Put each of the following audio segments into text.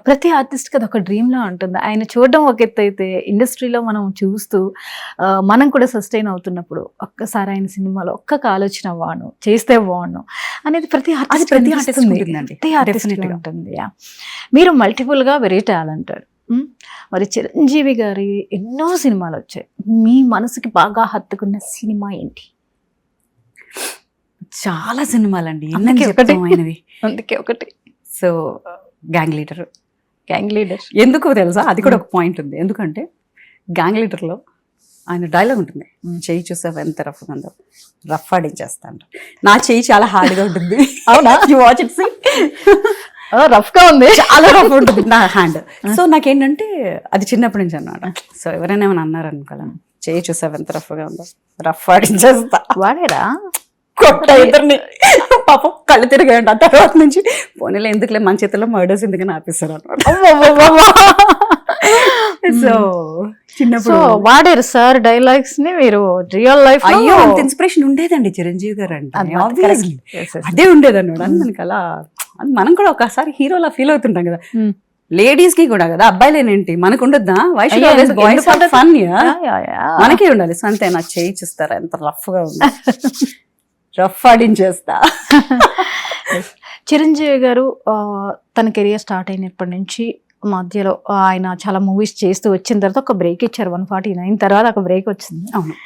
ప్రతి ఆర్టిస్ట్‌కి అదొక డ్రీమ్‌లా ఉంటుంది. ఆయన చూడడం ఒక ఎత్తైతే, ఇండస్ట్రీలో మనం చూస్తూ మనం కూడా సస్టైన్ అవుతున్నప్పుడు, ఒక్కసారి ఆయన సినిమాలో ఒక్క ఆలోచన బావుండు, చేస్తే బావుండు అనేది ప్రతి ఆర్టిస్ట్‌కి ప్రతి ఆర్టిస్ట్‌కి అనిపిస్తుంది. ఉంటుందండి. ప్రతి ఆర్టిస్ట్‌కి డెఫినెట్‌గా. ఉంటుంది. యాహ్! మీరు మల్టిపుల్‌గా వెరీ టాలెంటెడ్. మరి చిరంజీవి గారి ఎన్నో సినిమాలొచ్చాయి. మీ మనసుకి బాగా హత్తుకున్న సినిమా ఏంటి? చాలా సినిమాలండి. అందుకే ఎన్నని ఒకటి. చెప్తాం ఆయనవి. అందుకే ఒకటి. So, 'gang leader' gang leader. ఎందుకో తెలుసా? అది కూడా ఒక పాయింట్ ఉంది. ఎందుకంటే 'గ్యాంగ్ లీడర్‌లో' ఆయన డైలాగ్ ఉంటుంది. చెయ్యి చూసావా ఎంత రఫ్‌గా ఉందో, రఫ్ ఆడించేస్తా అంట. నా చెయ్యి చాలా హార్డ్‌గా ఉంటుంది. అవునా? You watch it see. రఫ్‌గా ఉంది. చాలా రఫ్ ఉంటుంది నా హ్యాండ్. సో నాకేంటంటే అది చిన్నప్పటి నుంచి అన్నమాట. సో ఎవరైనా ఏమైనా అన్నారనుకోలే, చెయ్యి చూసావా ఎంత రఫ్‌గా ఉందో, రఫ్ ఆడించేస్తా. వాడారా? కొట్ట ఇద్దరిని. పాపం కళ్ళు తిరిగాయంట. ఆ తర్వాత నుంచి పోనీలే ఎందుకులే మన చేతిలో మర్డర్స్ ఎందుకని ఆపిస్తారు అనమాట. సో సో చిన్నప్పుడు వాడారు సార్ డైలాగ్స్ ని మీరు రియల్ లైఫ్ అయ్యో అంత ఇన్స్పిరేషన్ ఉండేదండి చిరంజీవి గారు అంటే. Obviously. అదే ఉండేదన్నమాట. మనకి అలా మనం కూడా ఒకసారి హీరోలా ఫీల్ అవుతుంటాం కదా. లేడీస్ కి కూడా కదా, అబ్బాయిలేనేంటి మనకు ఉండొద్దా? Why should always boys have fun? మనకే ఉండాలి. సో అంతే, నాకు చేయి చూస్తారా ఎంత రఫ్ గా ఉంది, రఫ్ ఆడించేస్తా. చిరంజీవి గారు తన కెరియర్ స్టార్ట్ అయినప్పటి నుంచి మధ్యలో ఆయన చాలా మూవీస్ చేస్తూ వచ్చిన తర్వాత ఒక బ్రేక్ ఇచ్చారు. 149 తర్వాత ఒక బ్రేక్ వచ్చింది. అవును.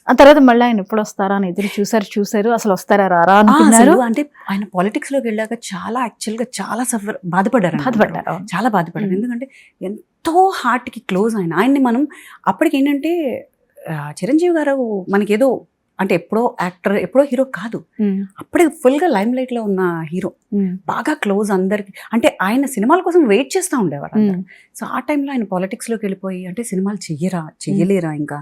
ఆ తర్వాత మళ్ళీ ఆయన ఎప్పుడు వస్తారా అని ఎదురు చూసారు. అసలు వస్తారా రారా అనుకున్నారు. అంటే ఆయన పాలిటిక్స్ లోకి వెళ్ళాక చాలా యాక్చువల్ గా చాలా బాధపడ్డారు. చాలా బాధపడ్డారు. ఎందుకంటే ఎంతో హార్ట్ కి క్లోజ్ ఆయన్ని మనం అప్పటికి ఏంటంటే చిరంజీవి గారు మనకేదో అంటే ఎప్పుడో యాక్టర్ ఎప్పుడో హీరో కాదు, అప్పుడే ఫుల్ గా లైమ్ లైట్ లో ఉన్న హీరో, బాగా క్లోజ్ అందరికి. అంటే ఆయన సినిమాల కోసం వెయిట్ చేస్తూ ఉండేవారు అందరూ. సో ఆ టైంలో ఆయన పాలిటిక్స్ లోకి వెళ్ళిపోయి అంటే సినిమాలు చెయ్యలేరా ఇంకా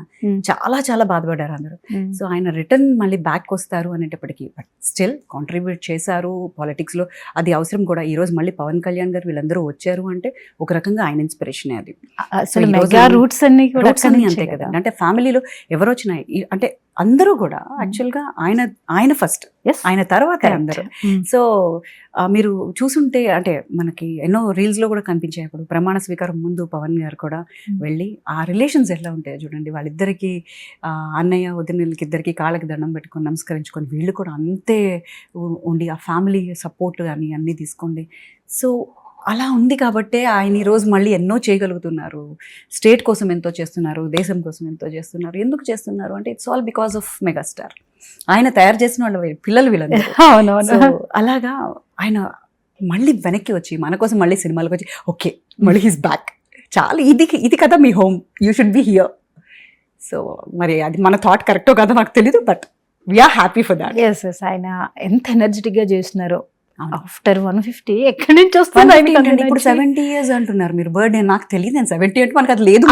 చాలా చాలా బాధపడ్డారు అందరూ. సో ఆయన రిటర్న్ మళ్ళీ బ్యాక్ వస్తారు అనేటప్పటికీ, బట్ స్టిల్ కాంట్రిబ్యూట్ చేశారు పాలిటిక్స్ లో. అది అవసరం కూడా. ఈ రోజు మళ్ళీ పవన్ కళ్యాణ్ గారు వీళ్ళందరూ వచ్చారు అంటే ఒక రకంగా ఆయన ఇన్స్పిరేషన్ అది. రూట్స్ అన్ని అంతే కదా. అంటే ఫ్యామిలీలో ఎవరు వచ్చినా అంటే అందరూ కూడా యాక్చువల్గా ఆయన ఫస్ట్, ఆయన తర్వాత అందరూ. సో మీరు చూసుంటే అంటే మనకి ఎన్నో రీల్స్ లో కూడా కనిపించాయి. అప్పుడు ప్రమాణ స్వీకారం ముందు పవన్ గారు కూడా వెళ్ళి ఆ రిలేషన్స్ ఎట్లా ఉంటాయో చూడండి. వాళ్ళిద్దరికి అన్నయ్య వదినలకి ఇద్దరికి కాళ్ళకి దండం పెట్టుకొని నమస్కరించుకొని వీళ్ళు కూడా అంతే ఉండి ఆ ఫ్యామిలీ సపోర్ట్ కానీ అన్నీ తీసుకోండి. సో అలా ఉంది కాబట్టే ఆయన ఈరోజు మళ్ళీ ఎన్నో చేయగలుగుతున్నారు. స్టేట్ కోసం ఎంతో చేస్తున్నారు, దేశం కోసం ఎంతో చేస్తున్నారు. ఎందుకు చేస్తున్నారు అంటే it's all because of megastar. ఆయన తయారు చేసిన వాళ్ళ పిల్లలు వీళ్ళందరూ. అలాగా ఆయన మళ్ళీ వెనక్కి వచ్చి మన కోసం మళ్ళీ సినిమాలకు వచ్చి ఓకే మళ్ళీ హీస్ బ్యాక్. చాలా ఇది కదా మీ home, you should be here. So మరి అది మన థాట్ కరెక్టో కదా నాకు తెలీదు, but we're happy for that. ఆయన ఎంత ఎనర్జెటిక్ గా చేస్తున్నారు. ఆఫ్టర్ 150 ఎక్కడి నుంచి వస్తుంది? ఇప్పుడు 70 years అంటున్నారు మీరు. బర్త్డే నాకు తెలియదు. నేను 70 అంటే మనకు అది లేదు,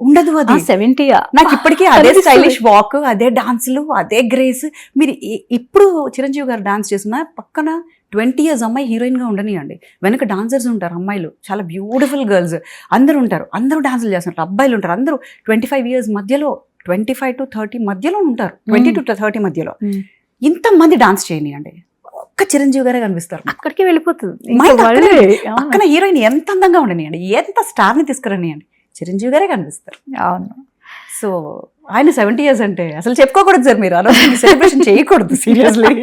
ఉండదు అది 70. నాకు ఇప్పటికీ అదే స్టైలిష్ వాక్, అదే డాన్సులు, అదే గ్రేస్. మీరు ఇప్పుడు చిరంజీవి గారు డాన్స్ చేస్తున్నా పక్కన 20 years అమ్మాయి హీరోయిన్ గా ఉండనియండి, వెనక డాన్సర్స్ ఉంటారు, అమ్మాయిలు చాలా బ్యూటిఫుల్ గర్ల్స్ అందరూ ఉంటారు, అందరూ డాన్సులు చేస్తుంటారు, అబ్బాయిలు ఉంటారు, అందరూ 25 years మధ్యలో, 25 to 30 మధ్యలో ఉంటారు, 20 to 30 మధ్యలో. ఇంతమంది డాన్స్ చేయనియండి, ఒక్క చిరంజీవి గారే కనిపిస్తారు. అక్కడికి వెళ్ళిపోతుంది. పక్కన హీరోయిన్ ఎంత అందంగా ఉండనియండి, ఎంత స్టార్ ని తీసుకురనియండి, చిరంజీవి గారే కనిపిస్తారు. అవును. సో ఆయన 70 years అంటే అసలు చెప్పుకోకూడదు సార్, మీరు అలా సెలబ్రేషన్ చేయకూడదు సీరియస్లీ.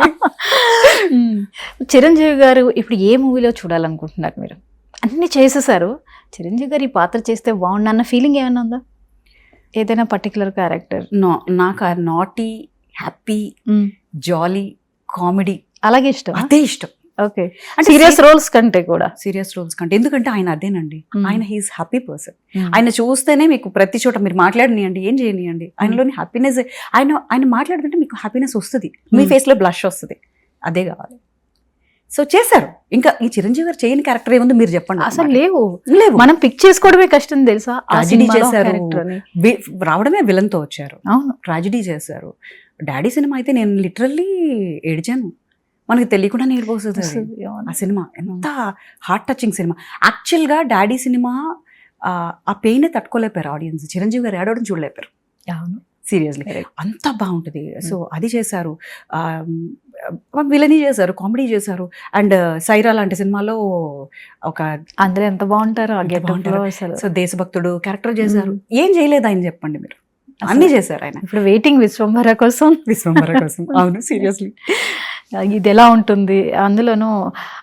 చిరంజీవి గారు ఇప్పుడు ఏ మూవీలో చూడాలనుకుంటున్నారు మీరు? అన్ని చేసేసారు. చిరంజీవి గారు ఈ పాత్ర చేస్తే బాగుండు అన్న ఫీలింగ్ ఏమైనా ఉందా? ఏదైనా పర్టికులర్ క్యారెక్టర్? నాకు నాటీ, హ్యాపీ, జాలీ, కామెడీ అలాగే ఇష్టం. అదే ఇష్టం. ఓకే. సీరియస్ రోల్స్ కంటే కూడా. సీరియస్ రోల్స్ కంటే, ఎందుకంటే ఆయన అదేనండి, ఆయన హీఈస్ హ్యాపీ పర్సన్. ఆయన చూస్తేనే మీకు ప్రతి చోట మీరు మాట్లాడనియండి, ఏం చేయనియండి, ఆయనలోని హ్యాపీనెస్, ఆయన మాట్లాడుతుంటే మీకు హ్యాపీనెస్ వస్తుంది, మీ ఫేస్ లో బ్లష్ వస్తుంది, అదే కావాలి. సో చేశారు. ఇంకా ఈ చిరంజీవి గారు చేయని క్యారెక్టర్ ఏముంది మీరు చెప్పండి. అసలు లేవు. మనం పిక్ చేసుకోవడమే కష్టం తెలుసా. ట్రాజిడీ చేశారు, రావడమే విలన్ తో వచ్చారు. అవును, ట్రాజిడీ చేశారు. డాడీ సినిమా అయితే నేను లిటరల్లీ ఏడ్చాను, మనకి తెలియకుండా నేర్పోతుంది ఆ సినిమా. ఎంత హార్ట్ టచింగ్ సినిమా. యాక్చువల్గా డాడీ సినిమా ఆ పెయిన్ తట్టుకోలేపారు ఆడియన్స్, చిరంజీవి గారు ఏడవడం చూడలేపారు. అవును, సీరియస్లీ అంత బాగుంటుంది. సో అది చేశారు. విలనీ చేశారు, కామెడీ చేశారు. అండ్ సైరా లాంటి సినిమాలో ఒక అందరూ ఎంత బాగుంటారు ఆ గెటప్ బాగుంటారు. లో అసలు. సో దేశభక్తుడు క్యారెక్టర్ చేశారు. ఏం చేయలేదు ఆయన చెప్పండి మీరు, అన్నీ చేశారు ఆయన. ఇప్పుడు వెయిటింగ్ విశ్వంభర కోసం. విశ్వంబర కోసం. అవును, సీరియస్లీ. ఇది ఎలా ఉంటుంది, అందులోనూ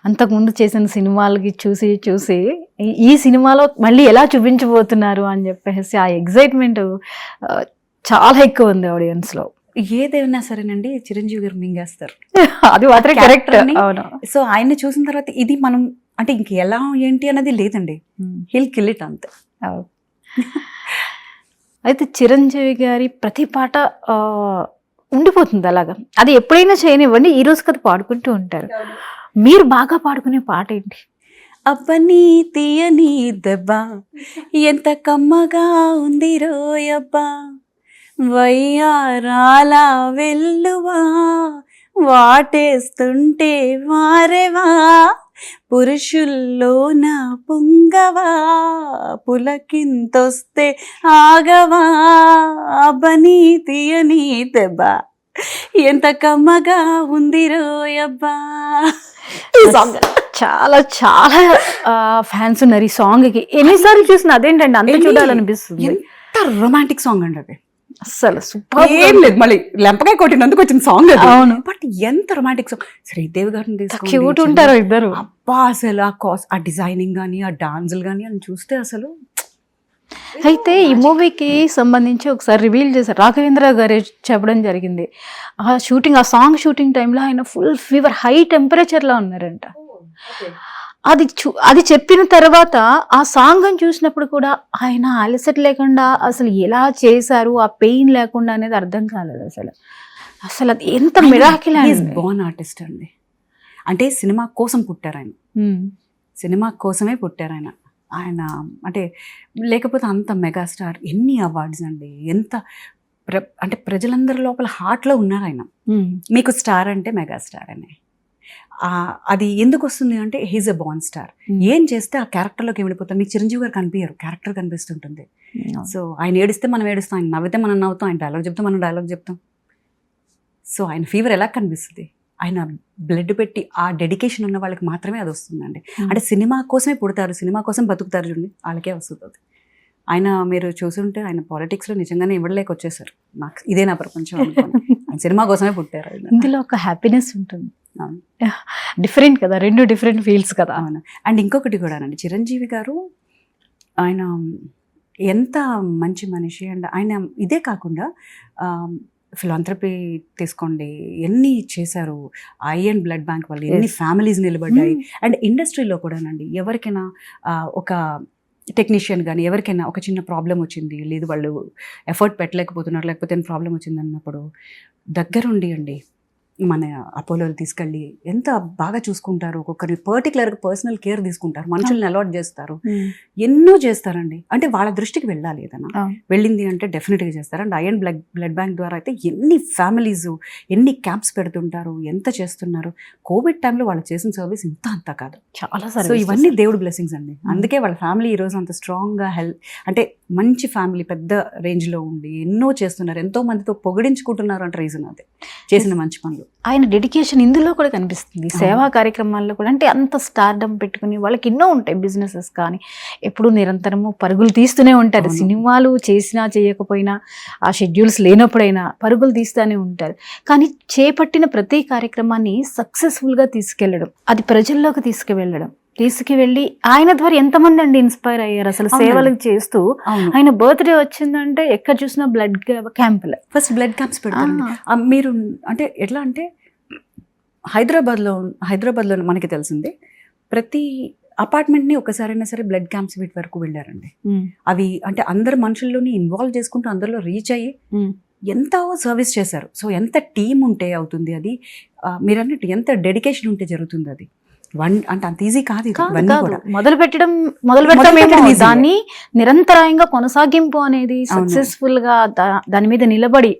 అంతకుముందు చేసిన సినిమాలకి చూసి చూసి ఈ సినిమాలో మళ్ళీ ఎలా చూపించబోతున్నారు అని చెప్పేసి ఆ ఎగ్జైట్మెంట్ చాలా ఎక్కువ ఉంది ఆడియన్స్ లో. ఏదైనా సరేనండి చిరంజీవి గారు మింగేస్తారు. అది మాత్రం కరెక్ట్. character ని- అవును. సో ఆయన్ని చూసిన తర్వాత ఇది మనం అంటే ఇంక ఎలా ఏంటి అన్నది లేదండి, హిల్ కిల్ ఇట్ అంతే. అవును. అయితే చిరంజీవి గారి ప్రతి పాట ఉండిపోతుంది అలాగా. అది ఎప్పుడైనా చేయనివ్వండి, ఈ రోజు కదా పాడుకుంటూ ఉంటారు. మీరు బాగా పాడుకునే పాట ఏంటి? అబ్బని తీయని దెబ్బ ఎంత కమ్మగా ఉంది రోయబ్బా, వయ్యారాల వెల్లువా వాటేస్తుంటే వారెవా, పురుషుల్లోన పుంగవా పులకింతొస్తే ఆగవా, అబ్బని తీయని దెబ్బ ఎంత కమ్మగా ఉంది రోయబ్బా. ఈ సాంగ్ చాలా చాలా ఫ్యాన్స్ ఉన్నారు ఈ సాంగ్ కి. ఎన్నిసార్లు చూసినా అదేంటండి అంత చూడాలనిపిస్తుంది. ఎంత రొమాంటిక్ సాంగ్ అండి అది. అసలు సూపర్. ఏం లేదు, మళ్ళీ లెంపకాయ కొట్టినందుకు వచ్చిన సాంగ్ అది. అవును. బట్ ఎంత రొమాంటిక్ సాంగ్. శ్రీదేవి గారిని తీసుకోండి, క్యూట్ ఉంటారు ఇద్దరు. అబ్బా అసలు ఆ డిజైనింగ్ కానీ ఆ డాన్సులు కానీ అని చూస్తే అసలు. అయితే ఈ మూవీకి సంబంధించి ఒకసారి రివీల్ చేశారు, రాఘవేంద్ర గారు చెప్పడం జరిగింది. ఆ షూటింగ్, ఆ సాంగ్ షూటింగ్ టైంలో ఆయన ఫుల్ ఫీవర్, హై టెంపరేచర్లో ఉన్నారంట. అది చెప్పిన తర్వాత ఆ సాంగ్ చూసినప్పుడు కూడా ఆయన అలసట లేకుండా అసలు ఎలా చేశారు, ఆ పెయిన్ లేకుండా అనేది అర్థం కాలేదు అసలు. అసలు అది ఎంత మిరాకిల్. బోర్న్ ఆర్టిస్ట్ అండి, అంటే సినిమా కోసం పుట్టారు ఆయన. సినిమా కోసమే పుట్టారు ఆయన. ఆయన అంటే లేకపోతే అంత మెగాస్టార్, ఎన్ని అవార్డ్స్ అండి, ఎంత అంటే ప్రజలందరి లోపల హార్ట్లో ఉన్నారు ఆయన. మీకు స్టార్ అంటే మెగాస్టార్ అనే అది ఎందుకు వస్తుంది అంటే హీజ్ ఎ బాన్ స్టార్. ఏం చేస్తే ఆ క్యారెక్టర్లోకి వెళ్ళిపోతాం. మీకు చిరంజీవి గారు కనిపించారు, క్యారెక్టర్ కనిపిస్తుంటుంది. సో ఆయన ఏడిస్తే మనం ఏడుస్తాం, ఆయన నవ్వితే మనం నవ్వుతాం, ఆయన డైలాగ్ చెప్తాం మనం డైలాగ్ చెప్తాం. సో ఆయన ఫీవర్ ఎలా కనిపిస్తుంది, ఆయన బ్లడ్ పెట్టి ఆ డెడికేషన్ ఉన్న వాళ్ళకి మాత్రమే అది వస్తుందండి. అంటే సినిమా కోసమే పుడతారు, సినిమా కోసం బతుకుతారు చూడండి, వాళ్ళకే వస్తుంది. ఆయన మీరు చూసుంటే ఆయన పాలిటిక్స్లో నిజంగానే ఇవ్వలేక వచ్చేసారు. నాకు ఇదే నా ప్రపంచం అనుకోండి. ఆయన సినిమా కోసమే పుట్టారు. ఇందులో ఒక హ్యాపీనెస్ ఉంటుంది, డిఫరెంట్ కదా, రెండు డిఫరెంట్ ఫీల్స్ కదా. అవును. అండ్ ఇంకొకటి కూడానండి, చిరంజీవి గారు ఆయన ఎంత మంచి మనిషి. అండ్ ఆయన ఇదే కాకుండా ఫిలాంథ్రపీ తీసుకోండి, ఎన్ని చేశారు. ఐ అండ్ బ్లడ్ బ్యాంక్ వల్ల ఎన్ని ఫ్యామిలీస్ నిలబడ్డాయి. అండ్ ఇండస్ట్రీలో కూడానండి ఎవరికైనా ఒక టెక్నీషియన్ కానీ ఎవరికైనా ఒక చిన్న ప్రాబ్లం వచ్చింది, లేదు వాళ్ళు ఎఫర్ట్ పెట్టలేకపోతున్నారు, లేకపోతే ప్రాబ్లం వచ్చింది అన్నప్పుడు దగ్గరుండి అండి మన అపోలోలు తీసుకెళ్ళి ఎంత బాగా చూసుకుంటారు. ఒక్కొక్కరిని పర్టికులర్గా పర్సనల్ కేర్ తీసుకుంటారు, మనుషుల్ని అలాట్ చేస్తారు, ఎన్నో చేస్తారండి. అంటే వాళ్ళ దృష్టికి వెళ్ళాలి, ఏదైనా వెళ్ళింది అంటే డెఫినెట్గా చేస్తారు. And I and blood bank ద్వారా అయితే ఎన్ని ఫ్యామిలీస్, ఎన్ని క్యాంప్స్ పెడుతుంటారు, ఎంత చేస్తున్నారు. కోవిడ్ టైంలో వాళ్ళు చేసిన సర్వీస్ ఇంత అంతా కాదు, చాలా. సో ఇవన్నీ దేవుడి బ్లెస్సింగ్స్ అండి. అందుకే వాళ్ళ ఫ్యామిలీ ఈరోజు అంత స్ట్రాంగ్గా అంటే మంచి ఫ్యామిలీ, పెద్ద రేంజ్లో ఉండి ఎన్నో చేస్తున్నారు, ఎంతో మందితో పొగిడించుకుంటున్నారు అంటే రీజన్ అదే, చేసిన మంచి పనులు. ఆయన డెడికేషన్ ఇందులో కూడా కనిపిస్తుంది, సేవా కార్యక్రమాల్లో కూడా. అంటే అంత స్టార్డమ్ పెట్టుకుని వాళ్ళకి ఎన్నో ఉంటాయి బిజినెసెస్, కానీ ఎప్పుడు నిరంతరము పరుగులు తీస్తూనే ఉంటారు. సినిమాలు చేసినా చేయకపోయినా, ఆ షెడ్యూల్స్ లేనప్పుడైనా పరుగులు తీస్తూనే ఉంటారు. కానీ చేపట్టిన ప్రతి కార్యక్రమాన్ని సక్సెస్ఫుల్గా తీసుకెళ్ళడం, అది ప్రజల్లోకి తీసుకువెళ్ళి ఆయన ద్వారా ఎంతమంది అండి ఇన్స్పైర్ అయ్యారు అసలు సేవలకు చేస్తూ. ఆయన బర్త్డే వచ్చిందంటే ఎక్కడ చూసినా బ్లడ్ క్యాంపులు, ఫస్ట్ బ్లడ్ క్యాంప్స్ పెడతారు. మీరు అంటే ఎట్లా అంటే హైదరాబాద్లో మనకి తెలిసింది, ప్రతి అపార్ట్మెంట్ని ఒకసారైనా సరే బ్లడ్ క్యాంప్స్ వీటి వరకు వెళ్ళారండి. అవి అంటే అందరు మనుషుల్లోని ఇన్వాల్వ్ చేసుకుంటూ అందరిలో రీచ్ అయ్యి ఎంతో సర్వీస్ చేశారు. సో ఎంత టీం ఉంటే అవుతుంది అది, మీరు అన్నట్టు ఎంత డెడికేషన్ ఉంటే జరుగుతుంది అది. అంటే అంత ఈజీ కాదు మొదలు పెట్టడం దాన్ని నిరంతరాయంగా కొనసాగింపు అనేది సక్సెస్ఫుల్ గా దాని మీద నిలబడి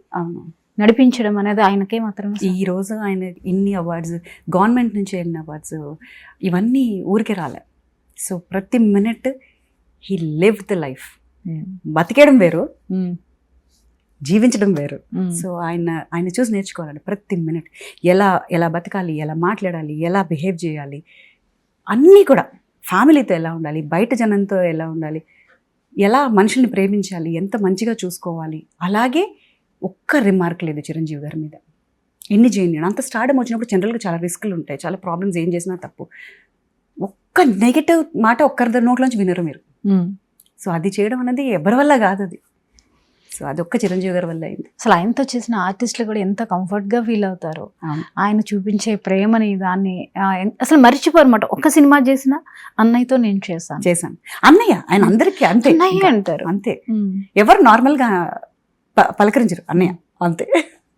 నడిపించడం అనేది ఆయనకే మాత్రమే. ఈ రోజు ఆయన ఇన్ని అవార్డ్స్, గవర్నమెంట్ నుంచి ఎన్ని అవార్డ్స్, ఇవన్నీ ఊరికే రాలే. సో ప్రతి minute he live the life. బతికేయడం వేరు, జీవించడం వేరు. సో ఆయన చూసి నేర్చుకోవాలండి ప్రతి మినిట్. ఎలా బతకాలి, ఎలా మాట్లాడాలి, ఎలా బిహేవ్ చేయాలి, అన్నీ కూడా ఫ్యామిలీతో ఎలా ఉండాలి, బయట జనంతో ఎలా ఉండాలి, ఎలా మనుషుల్ని ప్రేమించాలి, ఎంత మంచిగా చూసుకోవాలి. అలాగే ఒక్క రిమార్క్ లేదు చిరంజీవి గారి మీద. ఎన్ని చేయండి, అంత స్టార్డమ్ వచ్చినప్పుడు జనరల్గా చాలా రిస్కులు ఉంటాయి, చాలా ప్రాబ్లమ్స్, ఏం చేసినా తప్పు. ఒక్క నెగిటివ్ మాట ఒక్కరి నోట్లోంచి వినరు మీరు. సో అది చేయడం అనేది ఎవరి వల్ల కాదు అది. సో అదొక్క చిరంజీవి గారి వల్ల అయింది. అసలు ఆయనతో చేసిన ఆర్టిస్టులు కూడా ఎంత కంఫర్ట్గా ఫీల్ అవుతారు. ఆయన చూపించే ప్రేమని దాన్ని అసలు మర్చిపోరు అనమాట. ఒక్క సినిమా చేసినా అన్నయ్యతో నేను చేశాను అన్నయ్య. ఆయన అందరికీ అంతే అన్నయ్య అంటారు అంతే. ఎవరు నార్మల్గా పలకరించరు అన్నయ్య అంతే.